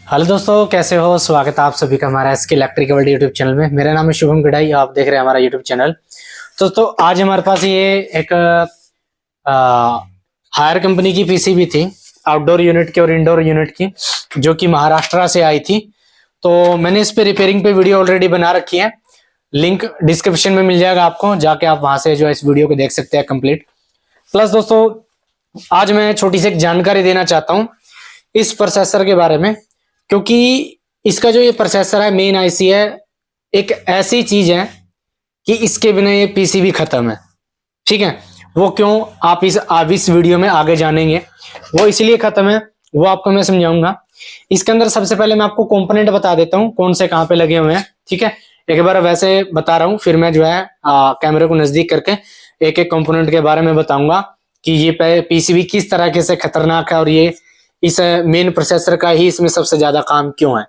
Hello दोस्तों, कैसे हो। स्वागत है आप सभी का हमारा SK electric world YouTube channel में। मेरा नाम है शुभम गढ़ाई, आप देख रहे हैं हमारा यूट्यूब चैनल। तो दोस्तों आज हमारे पास ये एक हायर कंपनी की पीसीबी थी, आउटडोर यूनिट की और इंडोर यूनिट की, जो कि महाराष्ट्र से आई थी। तो मैंने इस पे रिपेयरिंग पे वीडियो ऑलरेडी बना रखी है, लिंक डिस्क्रिप्शन में मिल जाएगा आपको, जाके आप वहां से जो है इस वीडियो को देख सकते हैं कंप्लीट। प्लस दोस्तों आज मैं छोटी सी एक जानकारी देना चाहता हूँ इस प्रोसेसर के बारे में, क्योंकि इसका जो ये प्रोसेसर है, मेन आईसी है, एक ऐसी चीज है कि इसके बिना ये पीसीबी खत्म है। ठीक है, वो क्यों आप इस वीडियो में आगे जानेंगे। वो इसलिए खत्म है, वो आपको मैं समझाऊंगा। इसके अंदर सबसे पहले मैं आपको कंपोनेंट बता देता हूँ कौन से कहाँ पे लगे हुए हैं। ठीक है, एक बार वैसे बता रहा हूँ, फिर मैं जो है कैमरे को नजदीक करके एक एक कंपोनेंट के बारे में बताऊंगा कि ये पीसीबी किस तरह से खतरनाक है और ये इस मेन प्रोसेसर का ही इसमें सबसे ज्यादा काम क्यों है।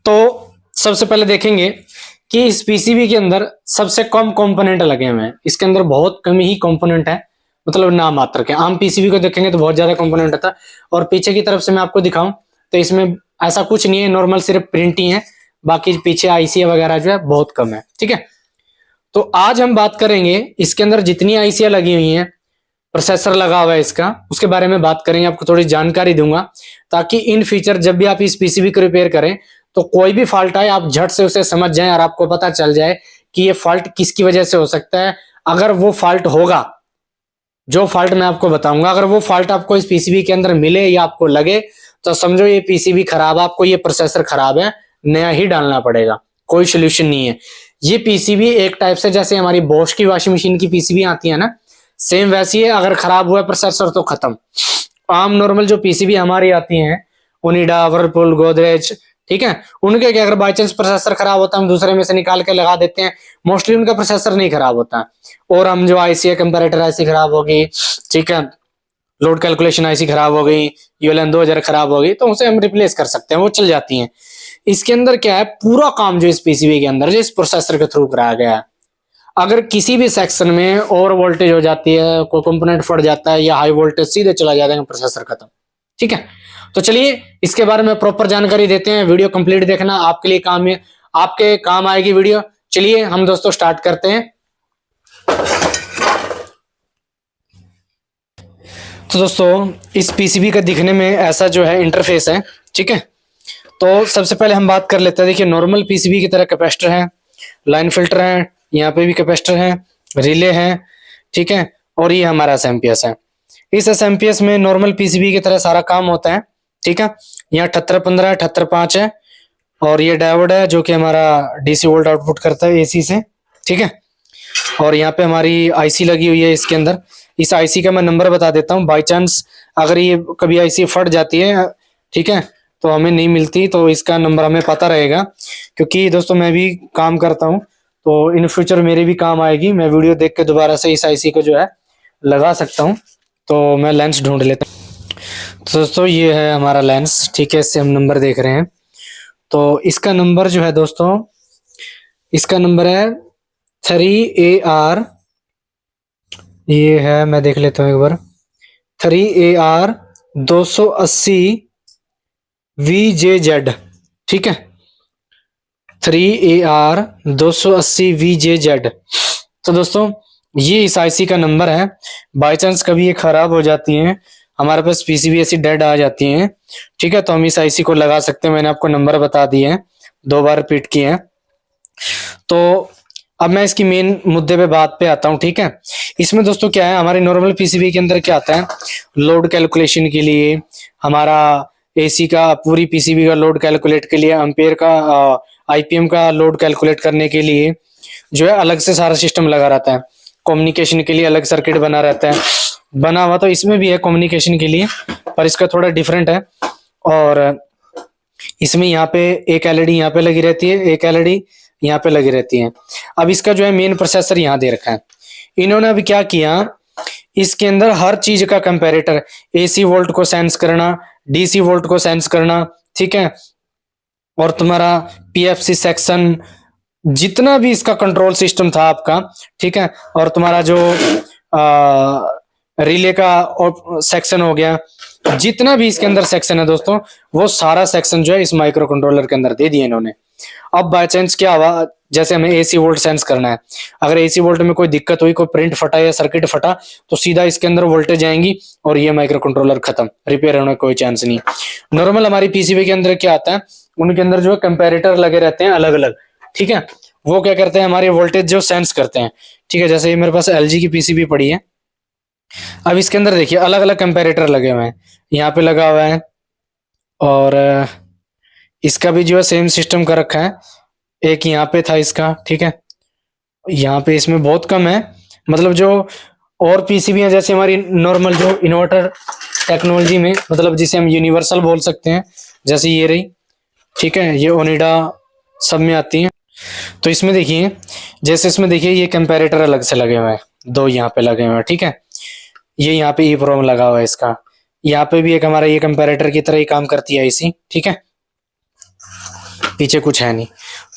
तो सबसे पहले देखेंगे कि इस पीसीबी के अंदर सबसे कम कंपोनेंट लगे हुए हैं। इसके अंदर बहुत कम ही कंपोनेंट है, मतलब नाम मात्र के। आम पीसीबी को देखेंगे तो बहुत ज्यादा कंपोनेंट होता है। और पीछे की तरफ से मैं आपको दिखाऊं तो इसमें ऐसा कुछ नहीं है, नॉर्मल सिर्फ प्रिंट ही है, बाकी पीछे आईसी वगैरह जो है बहुत कम है। ठीक है, तो आज हम बात करेंगे इसके अंदर जितनी आईसीआं लगी हुई हैं, प्रोसेसर लगा हुआ है इसका, उसके बारे में बात करेंगे, आपको थोड़ी जानकारी दूंगा, ताकि इन फ्यूचर जब भी आप इस पीसीबी को रिपेयर करें तो कोई भी फॉल्ट आए आप झट से उसे समझ जाएं और आपको पता चल जाए कि ये फॉल्ट किसकी वजह से हो सकता है। अगर वो फॉल्ट होगा, जो फॉल्ट मैं आपको बताऊंगा, अगर वो फॉल्ट आपको इस पीसीबी के अंदर मिले या आपको लगे तो समझो ये पीसीबी खराब है, आपको ये प्रोसेसर खराब है, नया ही डालना पड़ेगा, कोई सोल्यूशन नहीं है। ये पीसीबी एक टाइप से जैसे हमारी बोश की वॉशिंग मशीन की पीसीबी आती है ना, सेम वैसी है। अगर खराब हुआ प्रोसेसर तो खत्म। आम नॉर्मल जो पीसीबी हमारी आती हैं, ओनिडा, वर्लपूल, गोदरेज, ठीक है, उनके क्या, अगर बाई चांस प्रोसेसर खराब होता है हम दूसरे में से निकाल के लगा देते हैं, मोस्टली उनका प्रोसेसर नहीं खराब होता। और हम जो आईसी है, कंपैरेटर आईसी खराब हो गई, ठीक है, लोड कैलकुलेशन आईसी खराब हो गई, यूएलएन 2000 खराब हो गई, तो उसे हम रिप्लेस कर सकते हैं, वो चल जाती हैं। इसके अंदर क्या है, पूरा काम जो इस पीसीबी के अंदर जो इस प्रोसेसर के थ्रू कराया गया है। अगर किसी भी सेक्शन में ओवर वोल्टेज हो जाती है, कोई कंपोनेंट फट जाता है या हाई वोल्टेज सीधे चला जाता है, प्रोसेसर खत्म। ठीक है, तो चलिए इसके बारे में प्रॉपर जानकारी देते हैं। वीडियो कंप्लीट देखना, आपके लिए काम है, आपके काम आएगी वीडियो। चलिए हम दोस्तों स्टार्ट करते हैं। तो दोस्तों इस पीसीबी का दिखने में ऐसा जो है इंटरफेस है। ठीक है, तो सबसे पहले हम बात कर लेते हैं। देखिए नॉर्मल पीसीबी की तरह कैपेसिटर है, लाइन फिल्टर है, यहाँ पे भी कैपेसिटर है, रिले है, ठीक है, और ये हमारा एसएमपीएस है। इस एसएमपीएस में नॉर्मल पीसीबी की तरह सारा काम होता है। ठीक है, यहाँ 7815 है, 78.5 है, और ये डायोड है जो कि हमारा डीसी वोल्ट आउटपुट करता है एसी से। ठीक है, और यहाँ पे हमारी आईसी लगी हुई है इसके अंदर। इस आईसी का मैं नंबर बता देता हूँ, बाई चांस अगर ये कभी आईसी फट जाती है, ठीक है, तो हमें नहीं मिलती, तो इसका नंबर हमें पता रहेगा। क्योंकि दोस्तों मैं भी काम करता हूँ, तो इन फ्यूचर मेरे भी काम आएगी, मैं वीडियो देख के दोबारा से इस आईसी को जो है लगा सकता हूँ। तो मैं लेंस ढूंढ लेता हूँ। तो दोस्तों ये है हमारा लेंस, ठीक है, इससे हम नंबर देख रहे हैं। तो इसका नंबर जो है दोस्तों, इसका नंबर है 3AR, ये है, मैं देख लेता हूँ एक बार, 3AR 280 VJZ। ठीक है, 3AR 280 VJZ। तो दोस्तों ये इस आईसी का नंबर है। बाई चांस कभी ये खराब हो जाती है, हमारे पास पीसीबी ऐसी डेड आ जाती है, ठीक है, तो हम इस आईसी को लगा सकते हैं। मैंने आपको नंबर बता दिए हैं, 2 बार रिपीट किए हैं। तो अब मैं इसकी मेन मुद्दे पे बात पे आता हूँ। ठीक है, इसमें दोस्तों क्या है, हमारे नॉर्मल पीसीबी के अंदर क्या आता है, लोड कैलकुलेशन के लिए, हमारा एसी का पूरी पीसीबी का लोड कैलकुलेट के लिए, एम्पेयर का आईपीएम का लोड कैलकुलेट करने के लिए जो है अलग से सारा सिस्टम लगा रहता है। कम्युनिकेशन के लिए अलग सर्किट बना रहता है, बना हुआ तो इसमें भी है कम्युनिकेशन के लिए, पर इसका थोड़ा डिफरेंट है। और इसमें यहाँ पे एक एलईडी यहाँ पे लगी रहती है, एक एलईडी यहाँ पे लगी रहती है। अब इसका जो है मेन प्रोसेसर यहाँ दे रखा है। इन्होंने अभी क्या किया, इसके अंदर हर चीज का कंपैरेटर, एसी वोल्ट को सेंस करना, डीसी वोल्ट को सेंस करना, ठीक है, और तुम्हारा पीएफसी सेक्शन, जितना भी इसका कंट्रोल सिस्टम था आपका, ठीक है, और तुम्हारा जो रिले का सेक्शन हो गया, जितना भी इसके अंदर सेक्शन है दोस्तों, वो सारा सेक्शन जो है इस माइक्रो कंट्रोलर के अंदर दे दिए इन्होंने। अब बाय चांस क्या हुआ, जैसे हमें एसी वोल्ट सेंस करना है, अगर एसी वोल्ट में कोई दिक्कत हुई, कोई प्रिंट फटा या सर्किट फटा, तो सीधा इसके अंदर वोल्टेज आएंगी और ये माइक्रो कंट्रोलर खत्म, रिपेयर होने का कोई चांस नहीं। नॉर्मल हमारी पीसीबी के अंदर क्या आता है, उनके अंदर जो है कंपैरेटर लगे रहते हैं अलग अलग, ठीक है। वो क्या करते हैं, हमारे वोल्टेज जो सेंस करते हैं, ठीक है। जैसे ये मेरे पास एलजी की पीसीबी पड़ी है, अब इसके अंदर देखिए अलग अलग कंपैरेटर लगे हुए हैं, यहाँ पे लगा हुआ है, और इसका भी जो है सेम सिस्टम का रखा है। एक यहाँ पे था इसका, ठीक है, यहाँ पे इसमें बहुत कम है, मतलब जो और पीसीबी है जैसे हमारी नॉर्मल जो इन्वर्टर टेक्नोलॉजी में, मतलब जिसे हम यूनिवर्सल बोल सकते हैं, जैसे ये रही, ठीक है, ये ओनिडा सब में आती है। तो इसमें देखिए, जैसे इसमें देखिए ये कंपैरेटर अलग से लगे हुए हैं, दो यहाँ पे लगे हुए हैं, ठीक है। ये यहाँ पे ई प्रोम लगा हुआ है इसका, यहाँ पे भी एक हमारा ये कंपैरेटर की तरह ही काम करती है आईसी, ठीक है। पीछे कुछ है नहीं।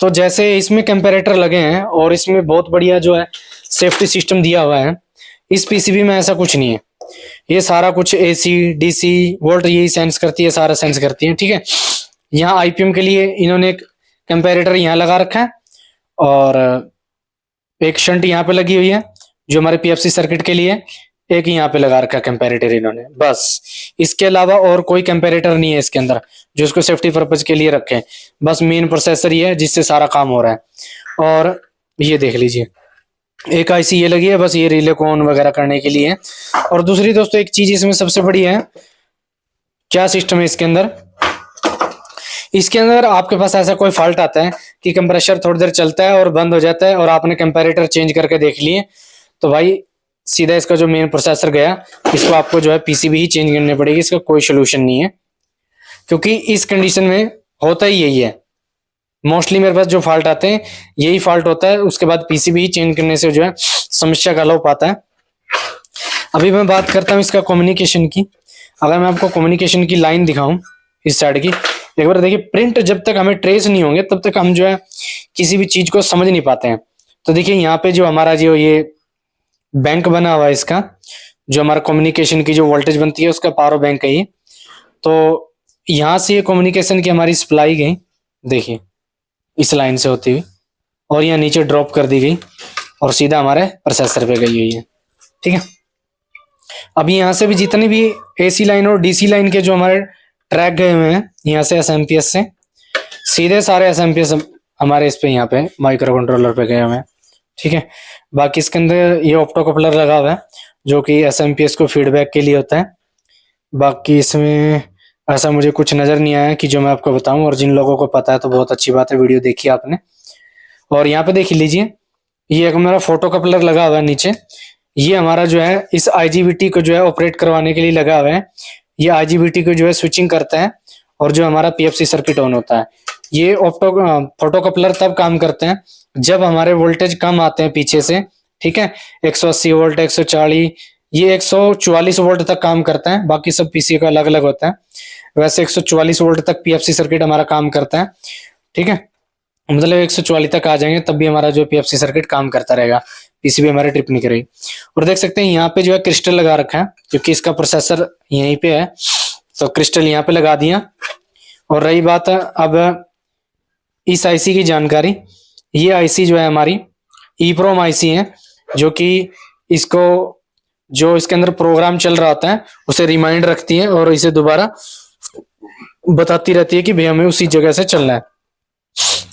तो जैसे इसमें कंपैरेटर लगे हैं और इसमें बहुत बढ़िया जो है सेफ्टी सिस्टम दिया हुआ है, इस पीसीबी में ऐसा कुछ नहीं है। ये सारा कुछ एसी डीसी वोल्ट यही सेंस करती है, सारा सेंस करती है, ठीक है। यहाँ आईपीएम के लिए इन्होंने एक कंपैरेटर यहाँ लगा रखा है, और एक शंट यहाँ पे लगी हुई है जो हमारे पीएफसी सर्किट के लिए, एक यहाँ पे लगा रखा है कंपैरेटर इन्होंने, बस। इसके अलावा और कोई कंपैरेटर नहीं है इसके अंदर जो इसको सेफ्टी पर्पज के लिए रखे, बस मेन प्रोसेसर ही है जिससे सारा काम हो रहा है। और ये देख लीजिए एक आईसी ये लगी है, बस ये रिले को ऑन वगैरह करने के लिए है। और दूसरी दोस्तों एक चीज इसमें सबसे बड़ी है, क्या सिस्टम है इसके अंदर, इसके अंदर आपके पास ऐसा कोई फॉल्ट आता है कि कंप्रेसर थोड़ी देर चलता है और बंद हो जाता है, और आपने कंपैरेटर चेंज करके देख लिए, तो भाई सीधा इसका जो मेन प्रोसेसर गया, इसको आपको जो है पीसीबी ही चेंज करनी पड़ेगी, इसका कोई सोल्यूशन नहीं है। क्योंकि इस कंडीशन में होता ही यही है, मोस्टली मेरे पास जो फॉल्ट आते हैं यही फॉल्ट होता है, उसके बाद पीसीबी ही चेंज करने से जो है समस्या का हल हो पाता है। अभी मैं बात करता हूँ इसका कम्युनिकेशन की। अगर मैं आपको कम्युनिकेशन की लाइन दिखाऊं इस साइड की, एक बार देखिए, प्रिंट जब तक हमें ट्रेस नहीं होंगे तब तक हम जो है किसी भी चीज को समझ नहीं पाते हैं। तो देखिए यहाँ पे जो हमारा जो ये बैंक बना हुआ है, इसका जो हमारा कम्युनिकेशन की जो वोल्टेज बनती है उसका पावर बैंक है ये। तो यहाँ से ये कम्युनिकेशन की हमारी सप्लाई गई, देखिए इस लाइन से होती हुई, और यहाँ नीचे ड्रॉप कर दी गई और सीधा हमारे प्रोसेसर पे गई हुई है, ठीक है। अब यहाँ से भी जितनी भी एसी लाइन और डीसी लाइन के जो हमारे ट्रैक गए हुए हैं, यहाँ से एसएमपीएस से सीधे सारे एसएमपीएस हमारे इस पे यहाँ पे माइक्रो कंट्रोलर पे गए हुए हैं, ठीक है। बाकी इसके अंदर ये ऑप्टो कपलर लगा हुआ है जो कि एसएमपीएस को फीडबैक के लिए होता है। बाकी इसमें ऐसा मुझे कुछ नजर नहीं आया कि जो मैं आपको बताऊं, और जिन लोगों को पता है तो बहुत अच्छी बात है, वीडियो देखी आपने। और यहाँ पे देख लीजिए, ये एक मेरा फोटो कपलर लगा हुआ है नीचे, ये हमारा जो है इस आईजीबीटी को जो है ऑपरेट करवाने के लिए लगा हुआ है। ये आईजीबीटी को जो है स्विचिंग करता है और जो हमारा पीएफसी सर्किट ऑन होता है। ये फोटो कपलर तब काम करते हैं जब हमारे वोल्टेज कम आते हैं पीछे से, ठीक है। 180 वोल्ट, 140, ये 144 वोल्ट तक काम करता है, बाकी सब पीसी का अलग अलग होता है। वैसे 144 वोल्ट तक पीएफसी सर्किट हमारा काम करता है, ठीक है। मतलब 144 तक आ जाएंगे तब भी हमारा जो पीएफसी सर्किट काम करता रहेगा, पीसीबी हमारे ट्रिप नहीं करेगी। और देख सकते हैं यहाँ पे जो है क्रिस्टल लगा रखा है क्योंकि इसका प्रोसेसर यहीं पे है, तो क्रिस्टल यहाँ पे लगा दिया। और रही बात अब इस आईसी की जानकारी, ये आईसी जो है हमारी ईप्रोम आईसी है, जो कि इसको जो इसके अंदर प्रोग्राम चल रहा होता है उसे रिमाइंड रखती है और इसे दोबारा बताती रहती है कि भाई हमें उसी जगह से चलना है।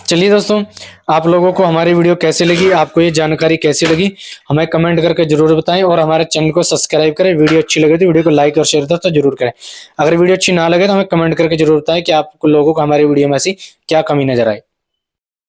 चलिए दोस्तों, आप लोगों को हमारी वीडियो कैसी लगी, आपको ये जानकारी कैसी लगी, हमें कमेंट करके जरूर बताएं, और हमारे चैनल को सब्सक्राइब करें। वीडियो अच्छी लगे तो वीडियो को लाइक और शेयर तो जरूर करें। अगर वीडियो अच्छी ना लगे तो हमें कमेंट करके जरूर बताएं कि आप लोगों को हमारी वीडियो में ऐसी क्या कमी नजर आई।